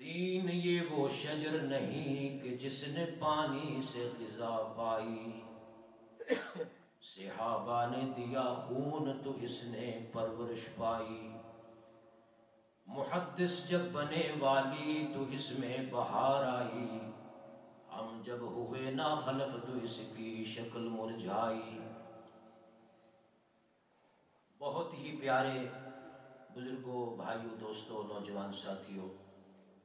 दीन ये वो शजर नहीं कि जिसने पानी से ग़िज़ा पाई, सहाबा ने दिया खून तो इसने परवरिश पाई। मुहद्दिस जब बने वाली तो इसमें बहार आई, हम जब हुए ना खलफ तो इसकी शक्ल मुरझाई। बहुत ही प्यारे बुजुर्गों, भाइयों, दोस्तों, नौजवान साथियों,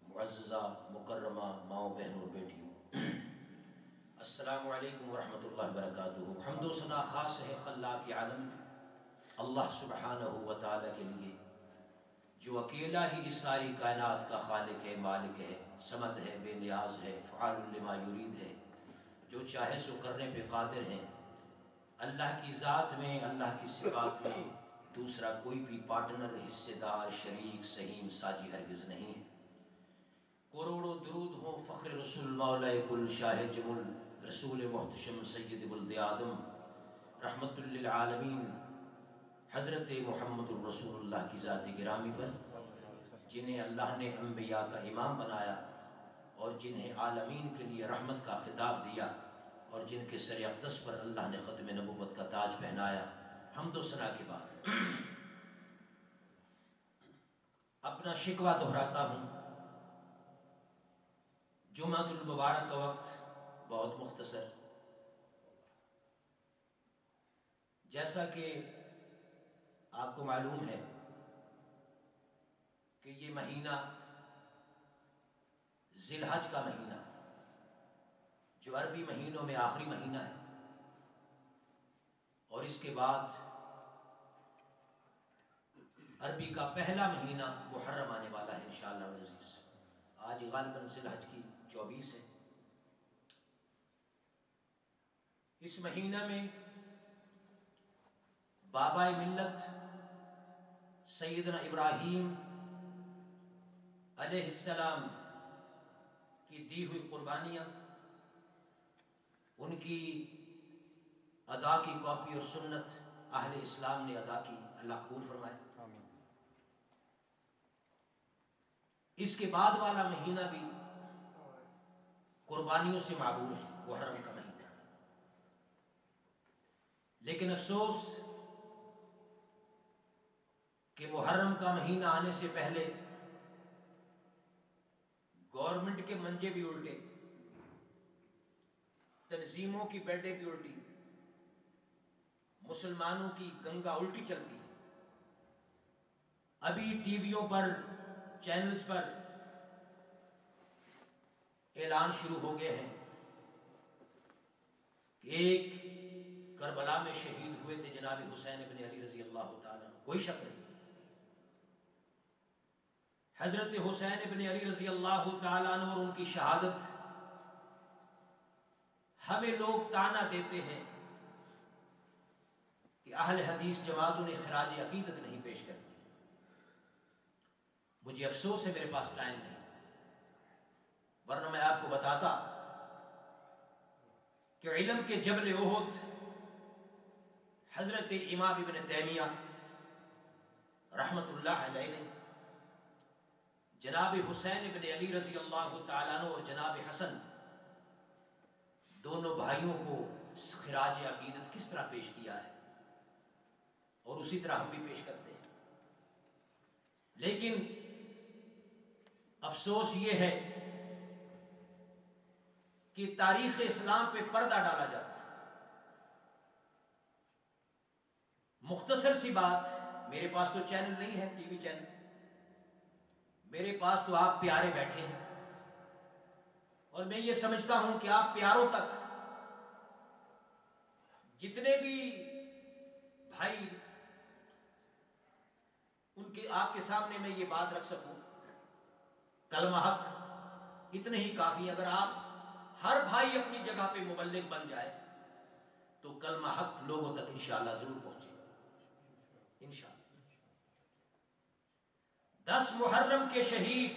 मुअज़्ज़ज़ा मुकर्रमा माओ, बहनों और बेटियों, अस्सलामु अलैकुम वरहमतुल्लाहि वबरकातुहू। हम्दो सना खास है खल्लाक़ आलम अल्लाह सुब्हानहू व तआला के लिए, जो अकेला ही इस सारी कायनात का खालिक है, मालिक है, समद है, बेनियाज है, फ़आलुल लिमा युरीद है, जो चाहे सो करने पे कादिर है। अल्लाह की ज़ात में, अल्लाह की सिफ़ात में दूसरा कोई भी पार्टनर, हिस्सेदार, शरीक, सहीम, साजी हरगिज़ नहीं है। करोड़ों दुरूद हो फ़ख्र रसूल मौलाए कुल शाह जमुल रसूल मुहतशम सैयद वल्द आदम रहमतुल लिल आलमीन हज़रत मुहम्मदुर रसूलुल्लाह की ज़ात गिरामी पर, जिन्हें अल्लाह ने अंबिया का इमाम बनाया और जिन्हें आलमीन के लिए रहमत का खिताब दिया और जिनके सर अक़दस पर अल्लाह ने ख़त्म नबूवत का ताज पहनाया, हम्द व सना के बाद अपना शिकवा दोहराता हूँ। जुम्मतुल मुबारक का वक्त बहुत मुख्तसर, जैसा कि आपको मालूम है कि ये महीना ज़िलहज का महीना, जो अरबी महीनों में आखिरी महीना है, और इसके बाद अरबी का पहला महीना मुहर्रम आने वाला है इंशाअल्लाह अज़ीज़। आज गालिबन ज़िलहज की 24 है। इस महीना में बाबा मिल्लत सैयदना इब्राहीम अलैहिस्सलाम की दी हुई कुर्बानियाँ, उनकी अदा की कॉपी और सुन्नत अहले इस्लाम ने अदा की, अल्लाह कबूल फरमाए। इसके बाद वाला महीना भी कुर्बानियों से माबूर है, मुहर्रम का महीना। लेकिन अफसोस कि मुहर्रम का महीना आने से पहले गवर्नमेंट के मंजे भी उल्टे, तंजीमों की बेडें भी उल्टी, मुसलमानों की गंगा उल्टी चलती है। अभी टीवियों पर, चैनल्स पर ऐलान शुरू हो गए हैं कि एक करबला में शहीद हुए थे जनाब हुसैन इब्न अली रजी अल्लाह ताला, कोई शक नहीं। हजरत हुसैन इब्न अली रजी अल्लाह ताला और उनकी शहादत, हमें लोग ताना देते हैं कि अहले हदीस जमात उन्हें खराज अकीदत नहीं पेश करती। मुझे अफसोस है मेरे पास टाइम नहीं, वरना मैं आपको बताता कि इल्म के जबल उहुद हजरत इमाम इब्न तैमिया रहमतुल्लाह अलैह ने जनाब हुसैन इब्न अली रजी अल्लाह ताला अन्हु और जनाब हसन दोनों भाइयों को खिराज अकीदत किस तरह पेश किया है, और उसी तरह हम भी पेश करते हैं। लेकिन अफसोस ये है कि तारीख इस्लाम पे पर्दा डाला जाता है। मुख्तसर सी बात, मेरे पास तो चैनल नहीं है, टीवी चैनल, मेरे पास तो आप प्यारे बैठे हैं, और मैं ये समझता हूं कि आप प्यारों तक जितने भी भाई, उनके आपके सामने मैं ये बात रख सकूं, कलमा हक इतने ही काफी। अगर आप हर भाई अपनी जगह पे मुबल्लिग बन जाए तो कलमा हक लोगों तक इंशाअल्लाह जरूर पहुंचे, इंशाअल्लाह। 10 मुहर्रम के शहीद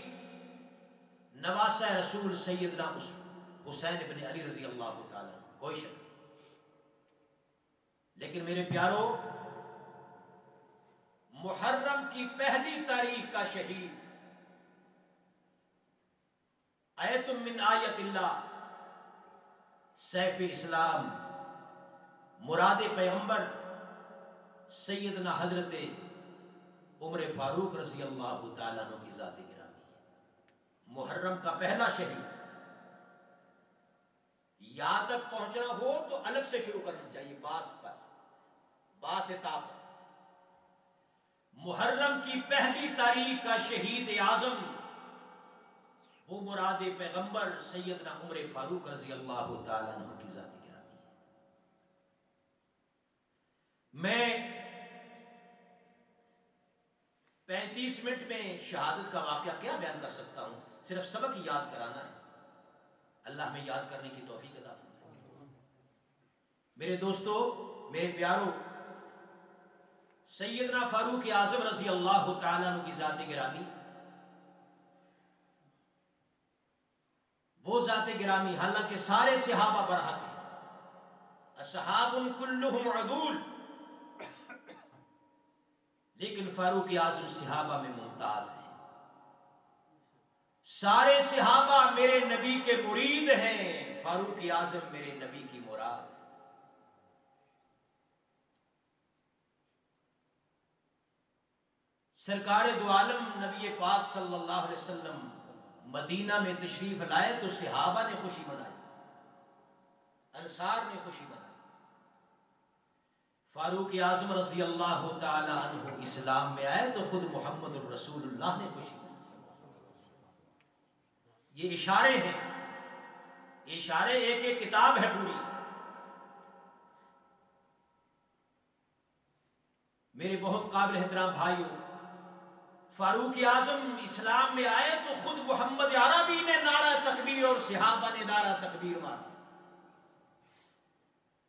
नवासा रसूल सैयदना हुसैन इब्न अली रजी अल्लाह ताला, कोई शक नहीं। लेकिन मेरे प्यारो, मुहर्रम की पहली तारीख का शहीद आयतुम मिन आयतिल्लाह, सैफ इस्लाम, मुराद पैगंबर सैयदना हजरत उमर फारूक रजी अल्लाह ताला अन्हु की जात गिरामी है। मुहर्रम का पहला शहीद, यहां तक पहुंचना हो तो अलग से शुरू करना चाहिए, बास पर, बास-ए-ताब। मुहर्रम की पहली तारीख का शहीद आजम वो मुराद पैगंबर सैयदना उमर फारूक रजी अल्लाह ताला अन्हु की जात गिरामी है। मैं 35 मिनट में शहादत का वाकया क्या बयान कर सकता हूं, सिर्फ सबक याद कराना है। अल्लाह में याद करने की तौफीक अता फरमाए। मेरे दोस्तों, मेरे प्यारों, सैयदना फारूक आजम रजी अल्लाह ताला अन्हु की जात गिरामी, वो जाते गिरामी, हालांकि सारे सहाबा बरहक हैं, अस्हाबुन कुल्लुहुम अदूल, लेकिन फारूक आजम सहाबा में मुमताज है। सारे सहाबा मेरे नबी के मुरीद हैं, फारूक आजम मेरे नबी की मुराद है। सरकार दो आलम नबी पाक सल्लल्लाहु अलैहि वसल्लम मदीना में तशरीफ लाए तो सहाबा ने खुशी मनाई, अंसार ने खुशी मनाई। फारूक आजम रजी अल्लाह तआला अन्हु इस्लाम में आए तो खुद मोहम्मद रसूलुल्लाह ने खुशी मनाई। ये इशारे हैं, इशारे एक एक किताब है पूरी। मेरे बहुत काबिल एहतराम भाइयों, फारूक आजम इस्लाम में आए तो खुद मोहम्मद अरबी ने नारा तकबीर और सहाबा ने नारा तकबीर मारा।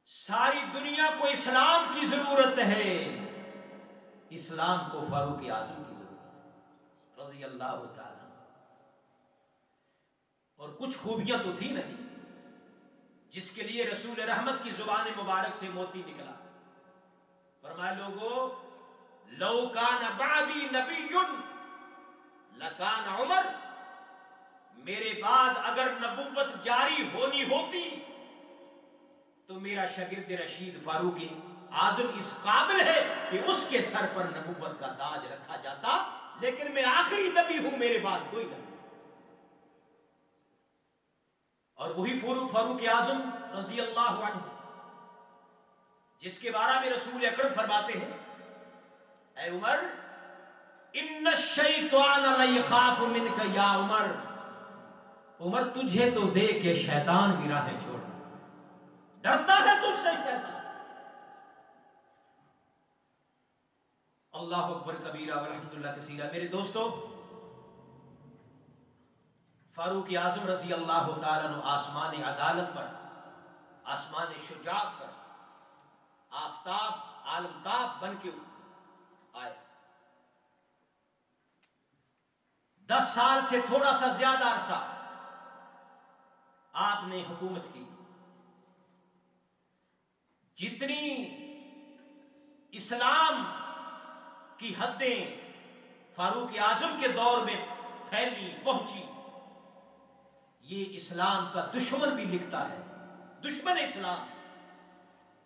सारी दुनिया को इस्लाम की जरूरत है, इस्लाम को फारूक आजम की जरूरत है रजी अल्लाह तआला। और कुछ खूबियां तो थी ना जी, जिसके लिए रसूल रहमत की जुबान मुबारक से मोती निकला। फरमाया लोगों, लौ कान बादी नबियुन लकान उमर, मेरे बाद अगर नबूवत जारी होनी होती तो मेरा शागिर्द रशीद फारूक आजम इस काबिल है कि उसके सर पर नबूवत का ताज रखा जाता, लेकिन मैं आखिरी नबी हूं, मेरे बाद कोई नबी। और वही फारूक आजम रजी अल्लाह अन्हु, जिसके बारे में रसूल अकरम फरमाते हैं, ऐ उमर, इन्न शैतान लयखाफ मिनका या उमर, उमर तुझे तो देख के शैतान भी राहें छोड़ डरता है तुझसे शैतान। अल्लाह अकबर कबीरा वल्हम्दुलिल्लाह कसीरा। मेरे दोस्तों, फारूक आजम रजी अल्लाह तआला अन्हु आसमान अदालत पर, आसमान शुजाअत पर आफताब आलमताब बन के आए। 10 साल से थोड़ा सा ज्यादा अरसा आपने हुकूमत की। जितनी इस्लाम की हदें फारूक आजम के दौर में फैली पहुंची, ये इस्लाम का दुश्मन भी लिखता है, दुश्मन इस्लाम,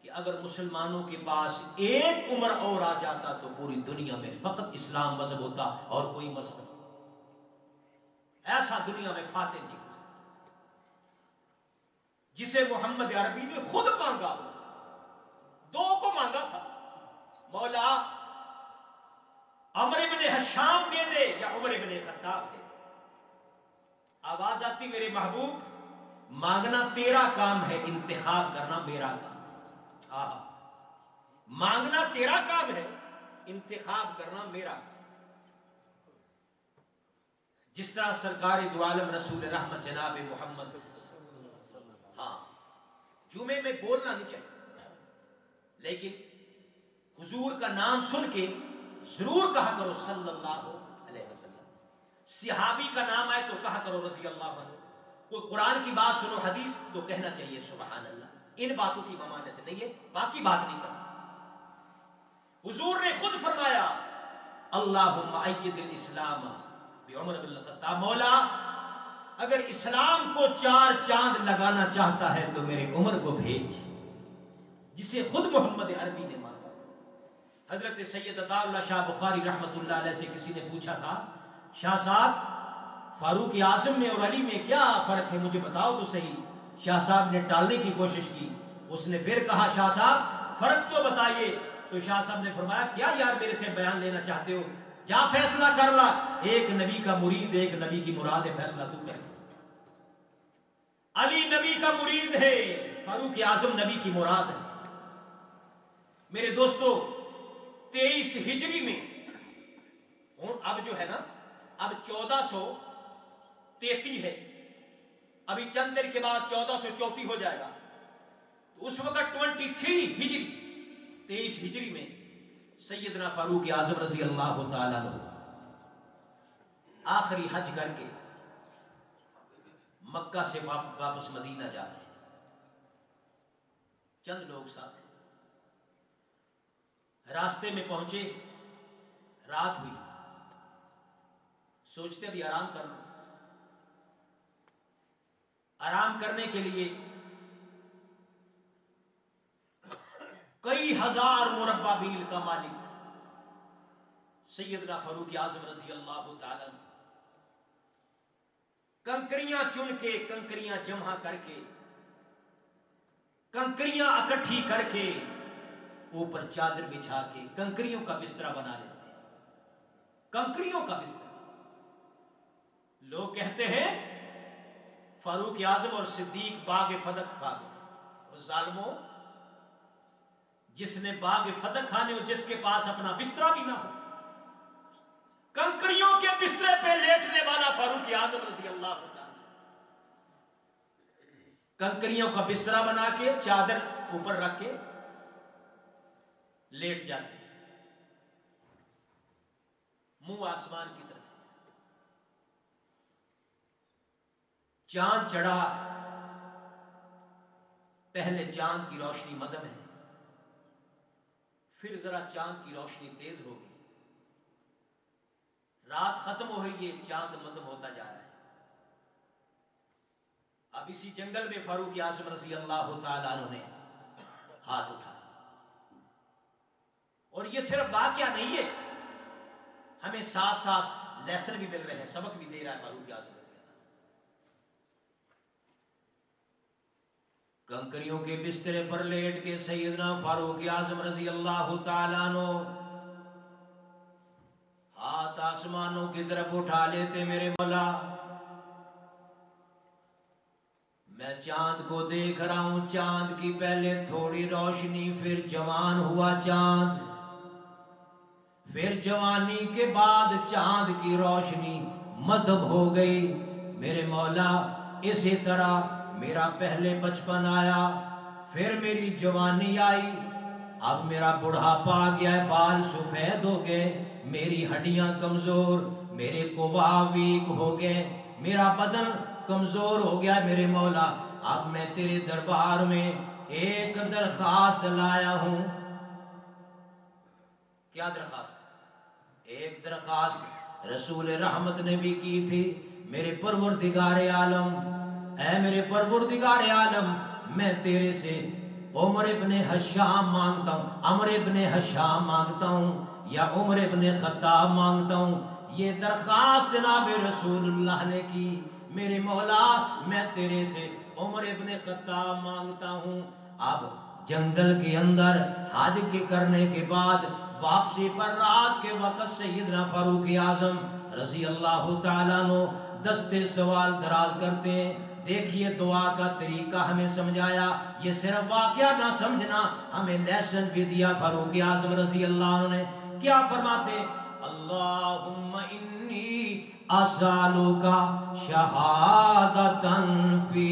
कि अगर मुसलमानों के पास एक उम्र और आ जाता तो पूरी दुनिया में फकत इस्लाम मजहब होता और कोई मजहब नहीं। ऐसा दुनिया में फाते नहीं हो जिसे मोहम्मद अरबी ने खुद मांगा, 2 को मांगा था, मौला अमर इब्ने हशाम दे दे या उमर इब्ने खत्ताब दे दे। आवाज आती, मेरे महबूब, मांगना तेरा काम है, इंतखाब करना मेरा काम। मांगना तेरा काम है, इंतखाब करना मेरा काम। जिस तरह सरकार दो आलम रसूल रहमत जनाब मोहम्मद, हाँ, जुमे में बोलना नहीं चाहिए, लेकिन हुजूर का नाम सुन के जरूर कहा करो सल्लल्लाहु अलैहि वसल्लम। सहाबी का नाम आए तो कहा करो रज़ी अल्लाहु अन्हु। कोई कुरान की बात सुनो, हदीस, तो कहना चाहिए सुभान अल्लाह। इन बातों की ममानत नहीं है, बाकी बात नहीं करना। हुजूर ने खुद फरमाया, अल्लाहुम्मा अय्यिदिल इस्लाम बि उमर बिन खत्ताब, मौला अगर इस्लाम को 4 चांद लगाना चाहता है तो मेरे उमर को भेज, जिसे खुद मोहम्मद अरबी ने मांगा। हजरत सैयद अताउल्लाह शाह बुखारी रहमतुल्लाह अलैह से किसी ने पूछा था, शाह साहब फारूक आजम में और अली में क्या फर्क है, मुझे बताओ तो सही। शाह साहब ने टालने की कोशिश की। उसने फिर कहा, शाह साहब फर्क तो बताइए। तो शाह साहब ने फरमाया, क्या यार मेरे से बयान लेना चाहते हो, जा फैसला कर ला। एक नबी का मुरीद, एक नबी की मुराद है, फैसला तू कर। अली नबी का मुरीद है, फारूक आजम नबी की मुराद है। मेरे दोस्तों, 23 हिजरी में, अब जो है ना, अब 1433 है, अभी चंद देर के बाद 1434 हो जाएगा। तो उस वक्त 23 हिजरी, 23 हिजरी में सैयदना फारूक आजम रजी अल्लाह तआला अन्हु आखिरी हज करके मक्का से वापस मदीना जा रहे हैं। चंद लोग साथ, रास्ते में पहुंचे, रात हुई, सोचते अभी आराम कर लो। आराम करने के लिए कई हजार मुरब्बा मील का मालिक सैयदना फारूक आज़म रज़ी अल्लाह ताला कंकरियां चुन के, कंकरियां जमा करके, कंकरियां इकट्ठी करके ऊपर चादर बिछा के कंकरियों का बिस्तरा बना लेते हैं। कंकरियों का बिस्तरा। लोग कहते हैं फारूक आज़म और सिद्दीक बाग फदक खा गए। उस जालिमों, जिसने बाग फदक खाने हो, जिसके पास अपना बिस्तरा भी ना हो, कंकरियों के बिस्तरे पे लेटने वाला फारूक आज़म रज़ी अल्लाह ताला कंकरियों का बिस्तरा बना के चादर ऊपर रख के लेट जाते हैं, मुंह आसमान की तरफ। चांद चढ़ा, पहले चांद की रोशनी मदम है, फिर जरा चांद की रोशनी तेज हो गई, रात खत्म हो रही है, चांद मदम होता जा रहा है। अब इसी जंगल में फारूक आज़म रज़ी अल्लाह ताला अन्हु ने हाथ उठा। और ये सिर्फ वाकया नहीं है, हमें साथ साथ लेसन भी मिल रहे हैं, सबक भी दे रहा है फारूक आज़म रज़ी अल्लाह। कंकरियों के बिस्तरे पर लेट के सैयदना फारूक आज़म रज़ी अल्लाह ताला अन्हु हाथ आसमानों की तरफ उठा लेते। मेरे मौला, मैं चांद को देख रहा हूं, चांद की पहले थोड़ी रोशनी, फिर जवान हुआ चांद, फिर जवानी के बाद चांद की रोशनी मदब हो गई। मेरे मौला, इसी तरह मेरा पहले बचपन आया, फिर मेरी जवानी आई, अब मेरा बुढ़ापा आ गया है, बाल सफेद हो गए, मेरी हड्डियां कमजोर, मेरे कुवा वीक हो गए, मेरा बदन कमजोर हो गया। मेरे मौला, अब मैं तेरे दरबार में एक दरखास्त लाया हूं। क्या दरखास्त? एक दरखास्त रसूल रहमत ने भी की थी। मेरे परवरदिगार आलम, ऐ मेरे परवरदिगार आलम, मैं तेरे से उमर इब्ने हशाम मांगता हूं, अमर इब्ने हशाम मांगता हूं, या उमर इब्ने खत्ताब मांगता हूं। ये दरखास्त जनाब रसूलुल्लाह ने की। मेरे मौला, मैं तेरे से उमर इब्ने खत्ताब मांगता हूं। अब जंगल के अंदर हज के करने के बाद वापसी पर रात के वक्त सैयदना फारूक आज़म रज़ी अल्लाह ताला अन्हु दस्ते सवाल दराज करते हैं। देखिए, दुआ का तरीका हमें समझाया, ये सिर्फ वाकया ना समझना, हमें लेसन भी दिया फारूक आज़म रज़ी अल्लाह अन्हु ने। क्या फरमाते? अल्लाहुम्मा इन्नी अस्अलुका शहादतन फी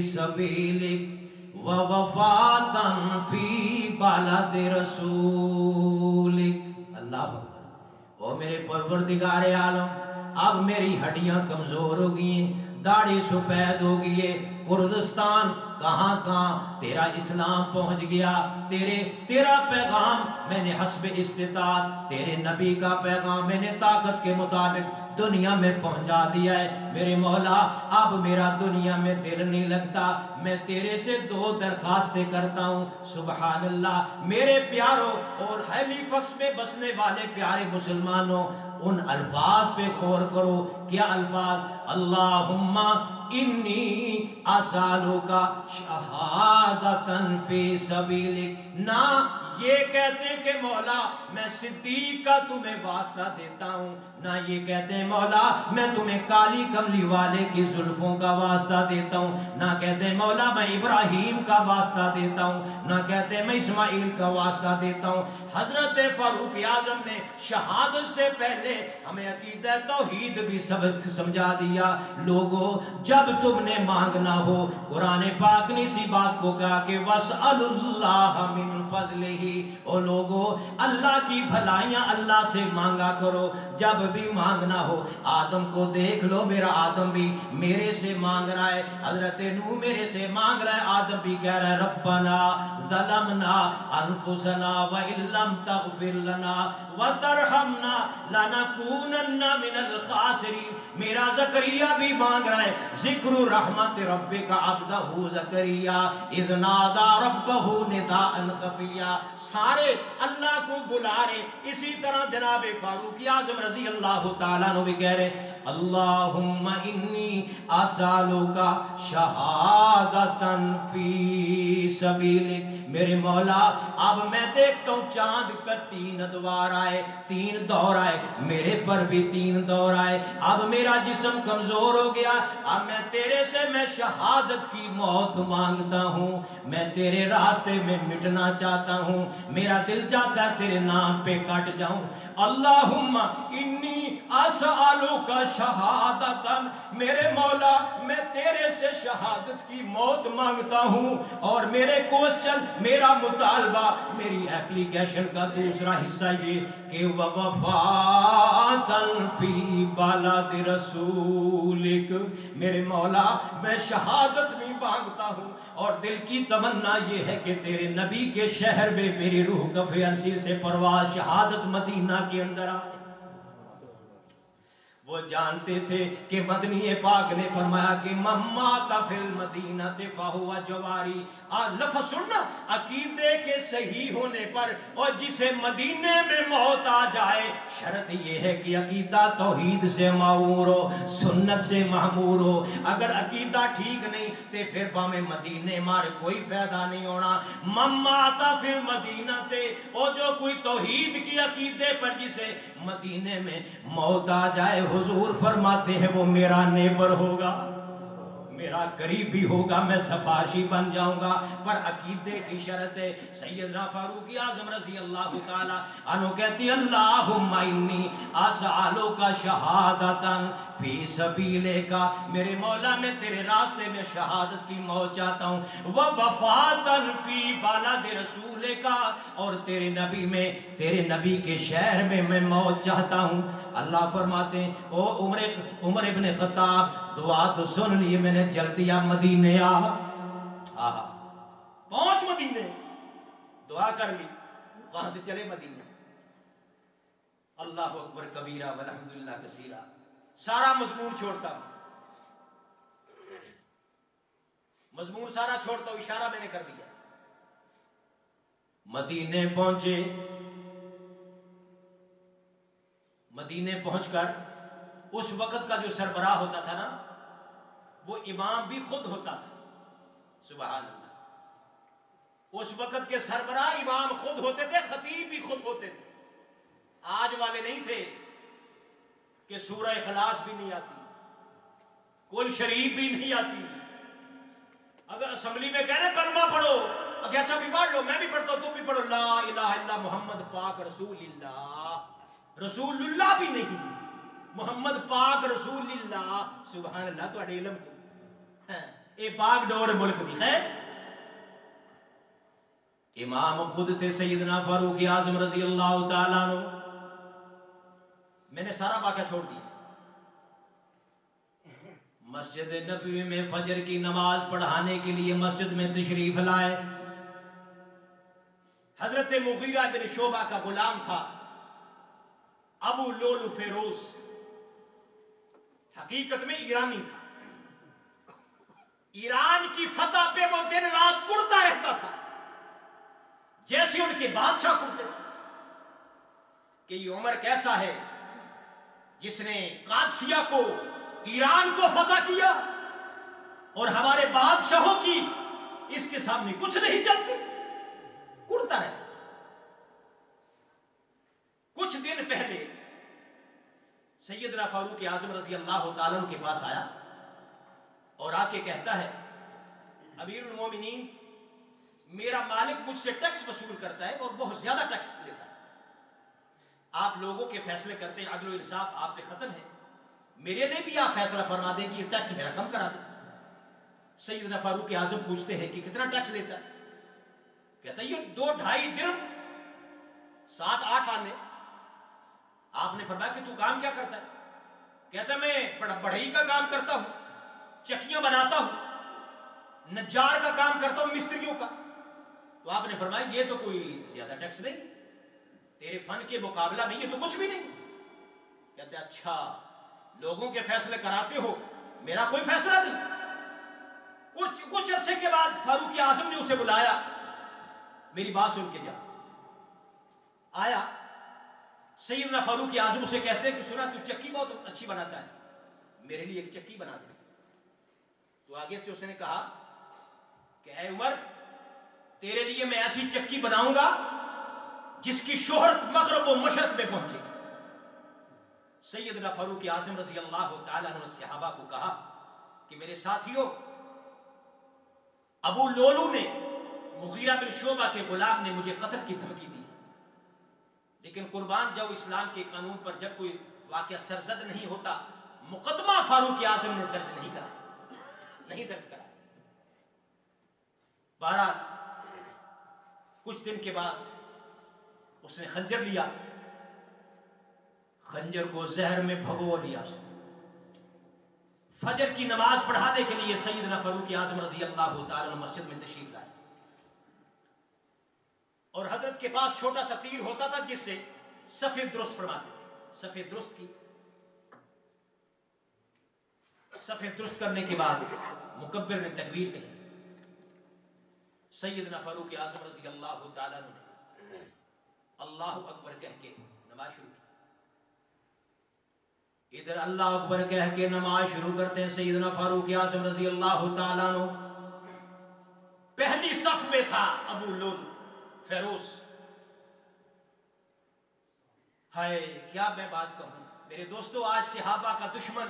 सबीलिक व वफातन फी बलद रसूलिक। अल्लाह, ओ मेरे परवरदिगार आलम, अब मेरी हड्डियां कमजोर हो गई हैं, दाढ़ी सफेद हो गई है, कुर्दिस्तान कहां कहां तेरा इस्लाम पहुंच गया, तेरा पैगाम मैंने हस्ब इस्तिताअत, तेरे नबी का पैगाम मैंने ताकत के मुताबिक दुनिया में पहुंचा दिया है। मेरे मौला, अब मेरा दुनिया में दिल नहीं लगता, मैं तेरे से दो दरखास्तें करता हूँ। सुबहान अल्लाह। मेरे प्यारों और हैलीफैक्स में बसने वाले प्यारे मुसलमानों, उन अल्फाज पे गौर करो। क्या अल्फाज? अल्लाहुम्मा इन्नी अस्अलुका शहादतन फी सबीलिक। ना ये कहते कि मौला मैं सिद्दीक का तुम्हें वास्ता देता हूँ, ना ये कहते हैं मौला मैं तुम्हें काली कमली वाले की जुल्फों का वास्ता देता हूँ, ना कहते मौला मैं इब्राहिम का वास्ता देता हूँ, ना कहते मैं इस्माइल का वास्ता देता हूँ। हजरत फारूक आज़म ने शहादत से पहले हमें अकीदा तौहीद भी सबक समझा दिया। लोगों, जब तुमने मांगना हो, कुरान पाक ने इसी बात को कहा कि वसअलुल्लाह मिन फज़लिही ओ लोगो, अल्लाह की भलाइयां अल्लाह से मांगा करो। जब भी मांगना हो, आदम को देख लो, मेरा आदम भी मेरे से मांग रहा है, हजरत नूह मेरे से मांग रहा है, आदम भी कह रहा है रब्बना ज़लमना अनफुसना व इल्लम तग़फिर लना व तरहमना लनकूनन्ना मिनल खासिरीन। मेरा ज़करिया भी मांग रहा है, ज़िक्र रहमत रब्बिका अब्दहू ज़करिया इज़ नादा रब्बहू निदाअन खफिया। सारे अल्लाह को बुला रहे। इसी तरह जनाब फारूक आज़म रज़ी अल्लाह तआला अन्हु भी कह रहे अल्लाहुम्मा इन्नी असअलुका शहादतन फी सबीलिक। मेरे मौला, अब मैं देखता हूँ चांद पर 3 अदवार आए, 3 दौर आए, मेरे पर भी 3 दौर आए। अब मेरा जिस्म कमजोर हो गया, अब मैं तेरे से मैं शहादत की मौत मांगता हूँ, मैं तेरे रास्ते में मिटना चाहता हूँ, मेरा दिल चाहता है तेरे नाम पे कट जाऊं। अल्लाहुम्मा इन्नी असअलुका शहादतन, मेरे मौला मैं तेरे से शहादत की मौत मांगता हूँ। और मेरे क्वेश्चन, मेरा मुतालबा, मेरी एप्लीकेशन का दूसरा हिस्सा ये कि वफ़ातन फी बलद रसूलिक, मेरे मौला मैं शहादत भी मांगता हूँ और दिल की तमन्ना ये है कि तेरे नबी के शहर में मेरी रूह कफ़े अंसी से परवाज़ शहादत मदीना के अंदर आए। वो जानते थे कि मदनी पाक ने फरमाया कि मम्मा फिल मदीना फाहुवा जवारी। आज लफ्ज़ सुनना, अकीदे के सही होने पर और जिसे मदीने में मौत आ जाए, शर्त यह है कि अकीदा तौहीद से मामूर हो, सुन्नत से मामूर हो। अगर अकीदा ठीक नहीं तो फिर बामे मदीने मारे कोई फायदा नहीं होना। मम्मा फिल मदीना थे, और जो कोई तौहीद की अकीदे पर जिसे मदीने में मौत आ जाए, हुजूर फरमाते हैं वो मेरा नेबर होगा, मेरा करीबी होगा, मैं सफारशी बन जाऊंगा। पर अकीदे की शर्त है। सैयदना फारूक आज़म रज़ी अल्लाह तआला अन्हु कहती अल्लाहुम्मा इन्नी असअलुका शहादतन फी सबीलिका, मेरे मौला मैं तेरे रास्ते में शहादत की मौत चाहता हूँ। व वफ़ातन फी बलद रसूलिका, और तेरे नबी में, तेरे नबी के शहर में मैं मौत चाहता हूँ। अल्लाह फरमाते हैं ओ उमर इब्न खत्ताब, दुआ तो सुन लिए मैंने, जल्दी आ मदीने आ। आहा, पहुंच मदीने, दुआ कर ली, वहां से चले मदीने। अल्लाह अकबर कबीरा वल्हम्दुलिल्लाह कसीरा। सारा मजमून छोड़ता हूं, मजमून सारा छोड़ता हूं, इशारा मैंने कर दिया। मदीने पहुंचे, मदीने पहुंचकर उस वक्त का जो सरबराह होता था ना, वो इमाम भी खुद होता था। सुभान अल्लाह। उस वक्त के सरबराह इमाम खुद होते थे, खतीब भी खुद होते थे। आज वाले नहीं थे कि सूरह इखलास भी नहीं आती, कुल शरीफ भी नहीं आती। अगर असेंबली में कहना कलमा पढ़ो, अच्छा भी पढ़ लो, मैं भी पढ़ता हूं, तुम भी पढ़ो, ला इलाहा इल्ला मोहम्मद पाक रसूलुल्लाह, रसूलुल्लाह भी नहीं, मोहम्मद पाक रसूलुल्लाह। सुभान अल्लाह। तो इल्म तो है ए बागडोर मुल्क दी है। इमाम खुद थे सैयदना फारूक आज़म रज़ी अल्लाह तआला अन्हु। मैंने सारा वाक़या छोड़ दिया। मस्जिद नबवी में फजर की नमाज पढ़ाने के लिए मस्जिद में तशरीफ लाए। हजरत मुगीरा बिन शोबा का गुलाम था अबू लोलू फेरोज, हकीकत में ईरानी था। ईरान की फतह पे वो दिन रात कुड़ता रहता था, जैसे उनके बादशाह कुड़ते थे कि ये उमर कैसा है जिसने कादसिया को, ईरान को फतह किया, और हमारे बादशाहों की इसके सामने कुछ नहीं चलती। कुड़ता रहता था। कुछ दिन पहले सैयदना फारूक आज़म रज़ी अल्लाह तआला अन्हु के पास आया और आके कहता है अमीरुल मोमिनीन, मेरा मालिक मुझसे टैक्स वसूल करता है और बहुत ज्यादा टैक्स लेता है। आप लोगों के फैसले करते हैं, अदल इंसाफ आप पे खत्म है, मेरे लिए भी आप फैसला फरमा दें कि ये टैक्स मेरा कम करा दे। सैयदना फारूक आज़म पूछते हैं कि कितना टैक्स लेता है? कहता है ये 2-2.5 दिरहम 7-8 आने। आपने फरमाया कि तू काम क्या करता है? कहता है मैं बढ़ई का काम करता हूं, चक्कियां बनाता हूं, नज्जार का काम करता हूं, मिस्त्रियों का। तो आपने फरमाया ये तो कोई ज्यादा टैक्स नहीं, तेरे फन के मुकाबला में ये तो कुछ भी नहीं। कहते अच्छा, लोगों के फैसले कराते हो, मेरा कोई फैसला नहीं। कुछ अरसे के बाद फारूक आजम ने उसे बुलाया, मेरी बात सुन के जा। आया सैयदना फारूक आजम उसे कहते हैं कि सुना तू चक्की बहुत अच्छी बनाता है, मेरे लिए एक चक्की बना दे। तो आगे से उसने कहा कि ऐ उमर, तेरे लिए मैं ऐसी चक्की बनाऊंगा जिसकी शोहरत मगरब व मशरक में पहुंचेगी। सैयदना फारूक आजम रजी अल्लाह तआला अन्हु ने सहाबा को कहा कि मेरे साथियों, अबू लोलू ने, मुगीरा बिन शोबा के गुलाम ने मुझे कत्ल की धमकी दी, लेकिन कुर्बान जब इस्लाम के कानून पर जब कोई वाकया सरजद नहीं होता, मुकदमा फारूक आजम ने दर्ज नहीं कराया। बहरहाल कुछ दिन के बाद उसने खंजर लिया, खंजर को जहर में भगो लिया। फजर की नमाज पढ़ाने के लिए सैयदना फारूक आजम रजी अल्लाह तआला अन्हु मस्जिद में तशरीफ लाए, और हजरत के पास छोटा सा तीर होता था जिससे सफेद दुरुस्त फरमाते थे। सफेद दुरुस्त करने के बाद मुकब्बिर ने तकबीर कही। सैयदना फारूक आजम रजी अल्लाह तआला अन्हु ने अल्लाह अकबर कह के नमाज शुरू की। इधर अल्लाह अकबर कह के नमाज शुरू करते हैं, सैयदना फारूक आजम रजी अल्लाह तआला अन्हु पहली सफ में था अबू लोलू फेरोज। हाय क्या मैं बात कहूं मेरे दोस्तों, आज सहाबा का दुश्मन,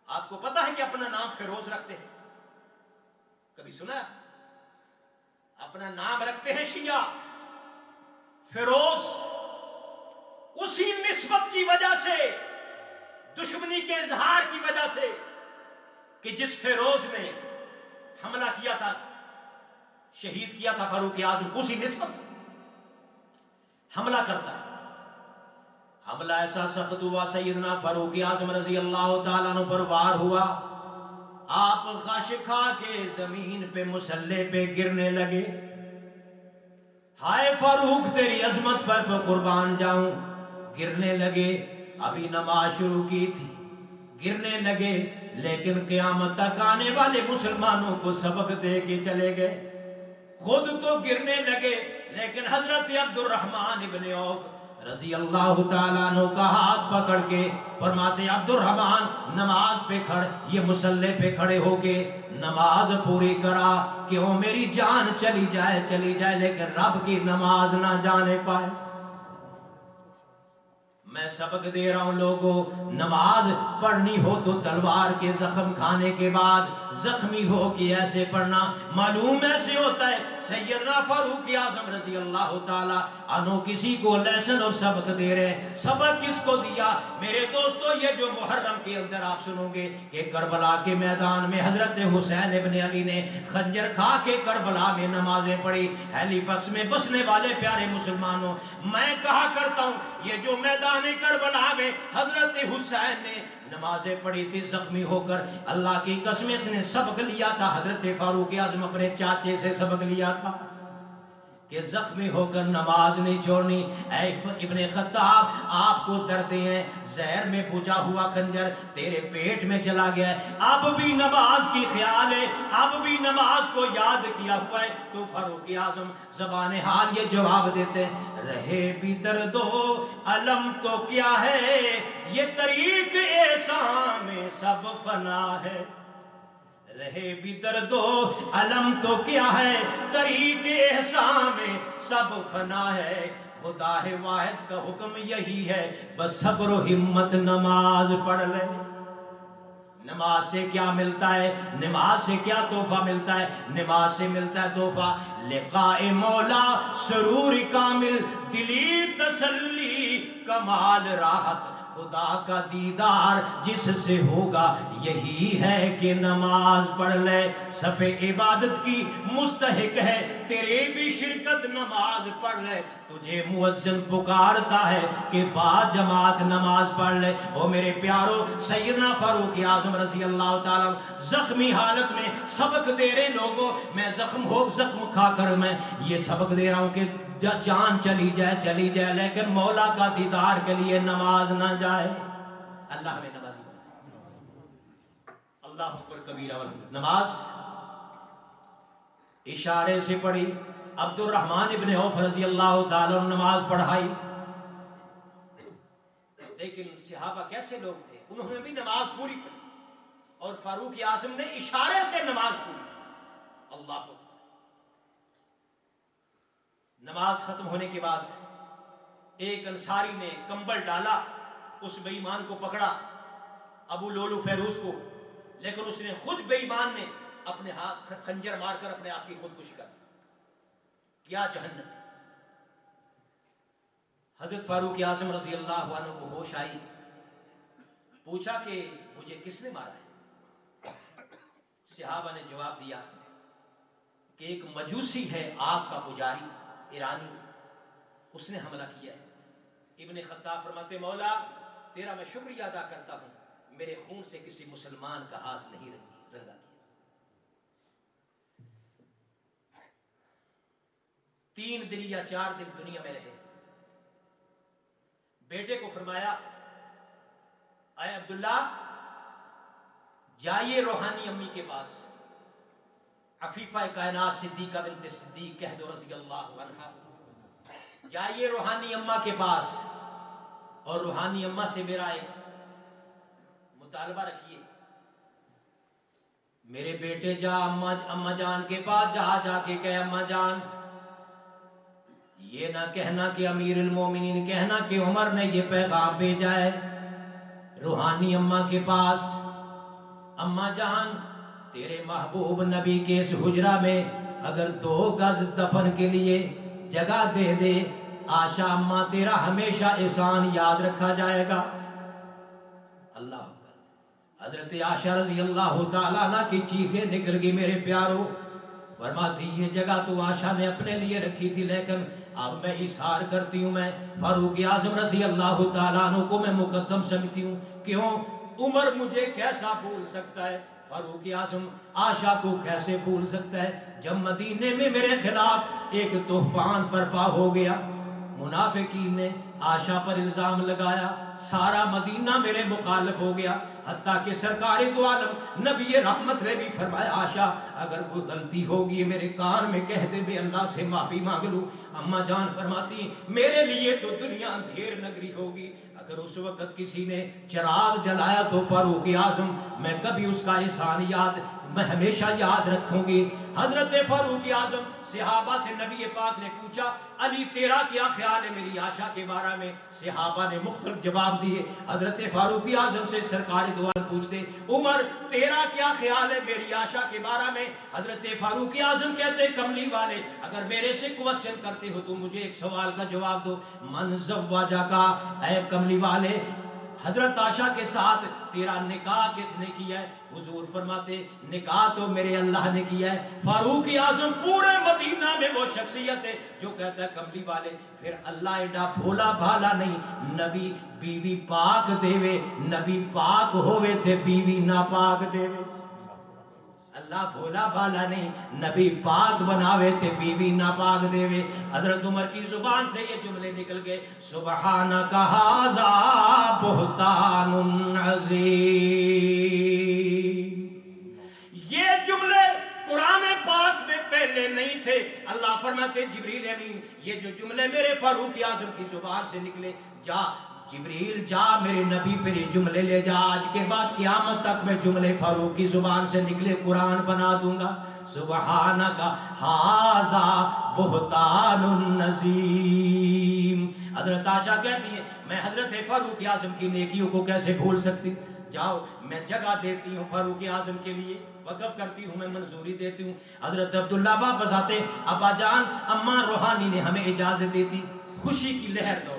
आपको पता है कि अपना नाम फेरोज रखते हैं, कभी सुना? अपना नाम रखते हैं शिया फेरोज, उसी निस्बत की वजह से, दुश्मनी के इजहार की वजह से कि जिस फेरोज ने हमला किया था, शहीद किया था फारूक आजम, उसी निस्बत से हमला करता है। हमला ऐसा सख्त हुआ, सैयदना फारूक आजम रजी अल्लाह तआला अन्हु पर वार हुआ। आप गश खा के जमीन पे मुसल्ले पे गिरने लगे। हाय फारूक तेरी अजमत पर कुर्बान जाऊं। गिरने लगे, अभी नमाज शुरू की थी, गिरने लगे, लेकिन क़यामत तक आने वाले मुसलमानों को सबक दे के चले गए। खुद तो गिरने लगे, लेकिन हजरत अब्दुर्रहमान इब्न औफ रजी अल्लाह तआला अन्हु का हाथ पकड़ के फरमाते, अब्दुर्रहमान नमाज पे खड़, ये मुसल्ले पे खड़े होके नमाज पूरी करा, क्यों मेरी जान चली जाए लेकिन रब की नमाज ना जाने पाए। मैं सबक दे रहा हूं लोगों, नमाज पढ़नी हो तो तलवार के जख्म खाने के बाद जख्मी हो कि ऐसे पढ़ना, मालूम ऐसे होता है। सैयदना फारूक आजम रजी अल्लाह तआला अन्हु किसी को लेसन और सबक दे रहे हैं। सबक किसको दिया मेरे दोस्तों? ये जो मुहर्रम के अंदर आप सुनोगे कि करबला के मैदान में हजरत हुसैन इब्न अली ने खंजर खा के करबला में नमाजें पढ़ी। हैलीफैक्स में बसने वाले प्यारे मुसलमानों, मैं कहा करता हूं ये जो मैदान करबला में हजरत हुसैन ने नमाजें पढ़ी थी जख्मी होकर, अल्लाह की कसम इसने सबक लिया था। हजरत फारूक आजम अपने चाचे से सबक लिया था कि जख्मी होकर नमाज नहीं छोड़नी। इब्ने खत्ताब, आपको दर्द है, जहर में बुझा हुआ खंजर तेरे पेट में चला गया है, अब भी नमाज की ख्याल है, अब भी नमाज को याद किया हुआ है। तो फारूक आजम ज़बान हाल ये जवाब देते, रहे भी दर्दो अलम तो क्या है, ये तरीक ऐसा में सब फना है। रहे भी दर्दो अलम तो क्या है, तरीक एहसान में सब फना है। खुदा है वाहिद का हुक्म यही है, बस सब्र और हिम्मत नमाज पढ़ ले। नमाज से क्या मिलता है? नमाज से क्या तोहफा मिलता है? नमाज से मिलता है तोहफा लिकाए मौला, सुरूर कामिल, दिली तसल्ली, कमाल राहत, खुदा का दीदार जिससे होगा यही है कि नमाज पढ़ ले। सफ़े इबादत की मुस्तहिक है तेरे भी शिरकत, नमाज पढ़ ले। तुझे मुअज्जिन पुकारता है कि बाजमात नमाज पढ़ ले। ओ मेरे प्यारो, सैयदना फारूक आज़म रज़ी अल्लाह ताला जख्मी हालत में सबक दे रहे लोगों, मैं जख्म खाकर मैं ये सबक दे रहा हूँ कि जान चली जाए, लेकिन मौला का दीदार के लिए नमाज ना जाए। अल्लाह हमें नमाजी बनाए। अल्लाह अकबर कबीरा। नमाज इशारे से पढ़ी। अब्दुल रहमान इब्ने औफ रज़ी अल्लाह ताला नमाज पढ़ाई। लेकिन सहाबा कैसे लोग थे, उन्होंने भी नमाज पूरी पढ़ी और फारूक आज़म ने इशारे से नमाज पूरी। अल्लाह। नमाज खत्म होने के बाद एक अंसारी ने कंबल डाला, उस बेईमान को पकड़ा, अबू लोलू फैरूज को, लेकिन उसने खुद बेईमान ने अपने हाथ खंजर मारकर अपने आप की खुदकुशी कर दी। क्या जहन्नम। हजरत फारूक आज़म रज़ी अल्लाह अन्हु को होश आई, पूछा कि मुझे किसने मारा है। सहाबा ने जवाब दिया कि एक मजूसी है, आग का पुजारी ईरानी, उसने हमला किया है। इब्ने खत्ताब फरमाते, मौला तेरा मैं शुक्रिया अदा करता हूं, मेरे खून से किसी मुसलमान का हाथ नहीं रंगा किया। 3 दिन या 4 दिन दुनिया में रहे। बेटे को फरमाया, आए अब्दुल्ला जाइए रूहानी अम्मी के पास, अफीफा कायनात सिद्दीका बिन्त सिद्दीक कह दो रज़ी अल्लाह अन्हा, जाइए रूहानी अम्मा के पास और रूहानी अम्मा से मेरा एक मुतालबा रखिए। मेरे बेटे जा अम्मा जान के पास जाके कह, अम्मा जान ये ना कहना कि अमीरुल मोमिनीन, कहना कि उमर ने ये पैगाम भेजा है रूहानी अम्मा के पास। अम्मा जान तेरे महबूब नबी के इस हुजरा में अगर 2 गज दफन के लिए जगह दे दे, आशा अम्मा तेरा हमेशा एहसान याद रखा जाएगा। अल्लाह। हजरत आशा रज़ी अल्लाह ताला अन्हा की चीखें निकल गई। मेरे प्यारो, फरमाती ये जगह तो आशा ने अपने लिए रखी थी, लेकिन अब मैं इशार करती हूँ, मैं फारूक आज़म रज़ी अल्लाह ताला अन्हु को मैं मुकद्दम समझती हूँ। क्यों? उमर मुझे कैसा भूल सकता है, फारूक आज़म आशा को कैसे भूल सकता है? जब मदीने में मेरे खिलाफ एक तूफान बर्पा हो गया, मुनाफिकीन ने आशा पर इल्जाम लगाया, सारा मदीना मेरे मुखालिफ हो गया। हत्ता कि सरकार दो आलम नबी रहमत ने भी फरमाया, आशा अगर कोई गलती होगी मेरे कान में कह दे, मैं अल्लाह से माफी मांग लूं। अम्मा जान फरमाती, मेरे लिए तो दुनिया अंधेर नगरी होगी, अगर उस वक्त किसी ने चिराग जलाया तो फारूक आज़म मैं कभी उसका एहसान मैं हमेशा याद रखूंगी। हजरत फारूक आज़म सहाबा से नबी पाक ने पूछा, अली तेरा क्या ख्याल है मेरी आशा के बारे में? सहाबा ने मुख्तलिफ जवाब दिए। हजरत फारूक आज़म से सरकार दो आलम पूछते, उमर तेरा क्या ख्याल है मेरी आशा के बारे में? हजरत फारूक आज़म कहते, कमली वाले अगर मेरे से क्वेश्चन करते हो तो मुझे एक सवाल का जवाब दो, मन ज़व्वाजा का, ऐ कमली वाले हजरत आशा के साथ तेरा निकाह किसने किया है? हुजूर फरमाते, निकाह तो मेरे अल्लाह ने किया है। फारूक आज़म पूरे मदीना में वो शख्सियत है जो कहता है, कमली वाले फिर अल्लाह एडा भोला भाला नहीं, नबी बीवी पाक देवे, नबी पाक होवे ते बीवी नापाक देवे। अल्लाह भोला भाला नहीं, नबी पाक बनावे ते बीवी नापाक देवे। हजरत उमर की जुबान से ये जुमले निकल गए, सुबहानका हाज़ा बुहतानुन अज़ीम। ये जुमले कुरान पाक में पहले नहीं थे। अल्लाह फरमाते, जिब्रील अमीन ये जो जुमले मेरे फारूक आज़म की जुबान से निकले, जा जिब्रील जा मेरे नबी पर ये जुमले ले जा, आज के बाद क़यामत तक मैं जुमले फारूक की जुबान से निकले कुरान बना दूंगा। सुबहानका हाज़ा बुहतानुन अज़ीम। हजरत आशा कहती है, मैं हजरत फारूक आज़म की नेकियों को कैसे भूल सकती? जाओ मैं जगह देती हूँ फारूक आज़म के लिए, वक़्फ़ करती हूँ, मैं मंजूरी देती हूँ। हजरत अब्दुल्ला वापस आते, अब्बा जान अम्मा रूहानी ने हमें इजाजत दी थी। खुशी की लहर दौड़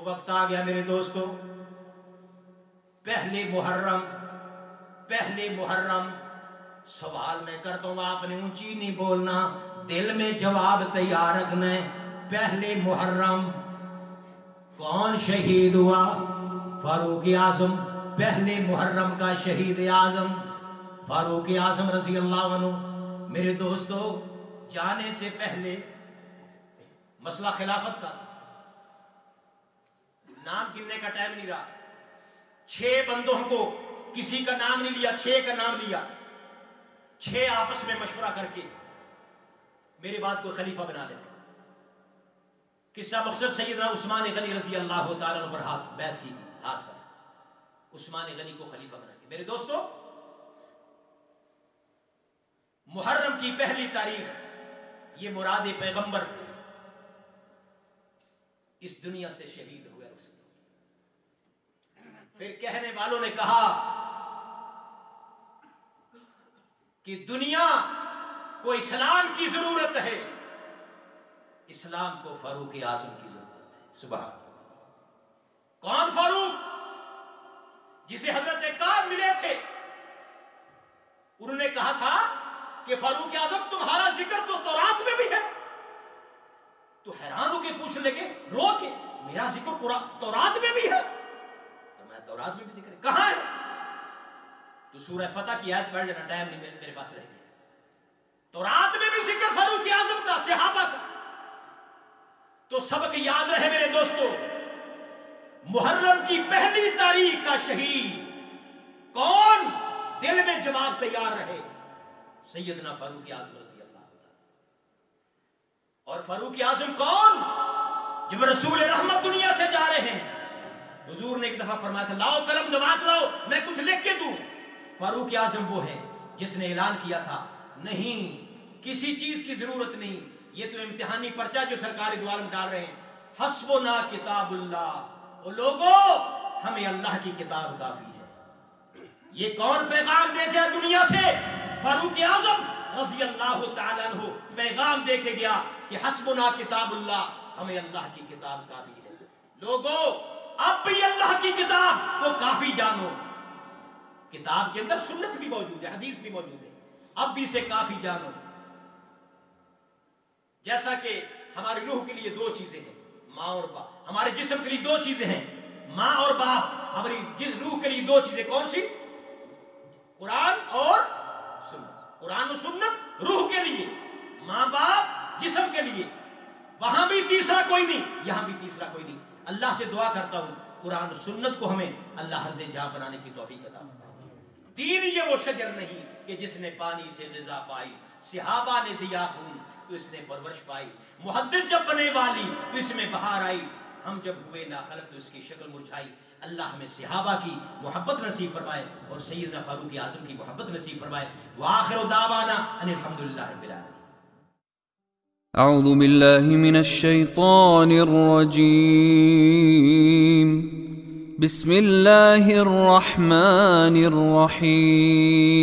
वो वक्त आ गया मेरे दोस्तों, पहले मुहर्रम सवाल मैं करता हूं, आपने ऊंची नहीं बोलना, दिल में जवाब तैयार रखना है। पहले मुहर्रम कौन शहीद हुआ? फारूक आजम, पहले मुहर्रम का शहीद आजम फारूक आजम रजी अल्लाह अन्हु। मेरे दोस्तों, जाने से पहले मसला खिलाफत का, नाम गिनने का टाइम नहीं रहा। 6 बंदों को किसी का नाम नहीं लिया, 6 का नाम लिया। 6 आपस में मशवरा करके मेरे बाद कोई खलीफा बना ले। किस्सा मकसद सैयदना उस्मान गनी रजी अल्लाह तआला अन्हु पर हाथ बैत की गई, हाथ पर उस्मान गनी को खलीफा बना के। मेरे दोस्तों, मुहर्रम की पहली तारीख, ये मुराद पैगंबर इस दुनिया से शहीद हुए। फिर कहने वालों ने कहा कि दुनिया को इस्लाम की जरूरत है, इस्लाम को फारूक आजम की जरूरत है। सुभान। कौन फारूक? जिसे हजरत काब मिले थे, उन्होंने कहा था कि फारूक आजम तुम्हारा जिक्र तो तौरात में भी है। तो हैरान होकर पूछने लगे, रो के, मेरा जिक्र तौरात में भी है? तो मैं तौरात में भी जिक्र कहां है? तो सूरह फतह की आयत पढ़ लेना, टाइम नहीं मेरे पास रह गया। तौरात में भी जिक्र फारूक आजम का, सहाबा का। तो सबक याद रहे मेरे दोस्तों, मुहर्रम की पहली तारीख का शहीद कौन? दिल में जवाब तैयार रहे, सैयदना फारूक आजम रज़ी अल्लाह ताला। और फारूक आजम कौन? जब रसूल रहमत दुनिया से जा रहे हैं, हुजूर ने एक दफा फरमाया था, लाओ कलम दमात लाओ, मैं कुछ लिख के दूं। फारूक आजम वो है जिसने ऐलान किया था, नहीं किसी चीज की जरूरत नहीं, ये तो इम्तिहानी पर्चा जो सरकारी दो आलम डाल रहे हैं, हस्बुना किताबुल्लाह। ओ लोगो, हमें अल्लाह की किताब काफी है। ये कौन पैगाम दे गया दुनिया से? फारूक आजम रज़ी अल्लाह तआला अन्हु पैगाम दे के गया कि हस्बुना किताबुल्लाह, हमें अल्लाह की किताब काफी है। लोगो, अब भी अल्लाह की किताब को काफी जानो। किताब के अंदर सुन्नत भी मौजूद है, हदीस भी मौजूद है, अब भी इसे काफी जानो। जैसा कि हमारी रूह के लिए 2 चीजें हैं, माँ और बाप। हमारे जिस्म के लिए 2 चीजें हैं, माँ और बाप। हमारी रूह के लिए 2 चीजें कौन सी? कुरान और सुन्नत। कुरान और सुन्नत रूह के लिए, माँ बाप जिस्म के लिए। वहां भी तीसरा कोई नहीं, यहां भी तीसरा कोई नहीं। अल्लाह से दुआ करता हूं, कुरान और सुन्नत को हमें अल्लाह हज़ जा बनाने की तौफीक अता फरमाए। दीन ये वो शजर नहीं कि जिसने पानी से ग़िज़ा पाई, सहाबा ने दिया खून तो इसने परवरिश पाई, मुहद्दिस जब बने वाली तो इसमें बहार आई, हम जब हुए नाखलक तो इसकी शक्ल मुरझाई। अल्लाह हमें सहाबा की मोहब्बत नसीब फरमाए और सैयदना फारूक आज़म की मोहब्बत नसीब फरमाए। व आखिरु दावाना अनिल हम्दुलिल्लाहि रब्बिल आलमीन। अऊज़ु बिल्लाहि मिनश शैतानिर रजीम। बिस्मिल्लाहिर रहमानिर रहीम।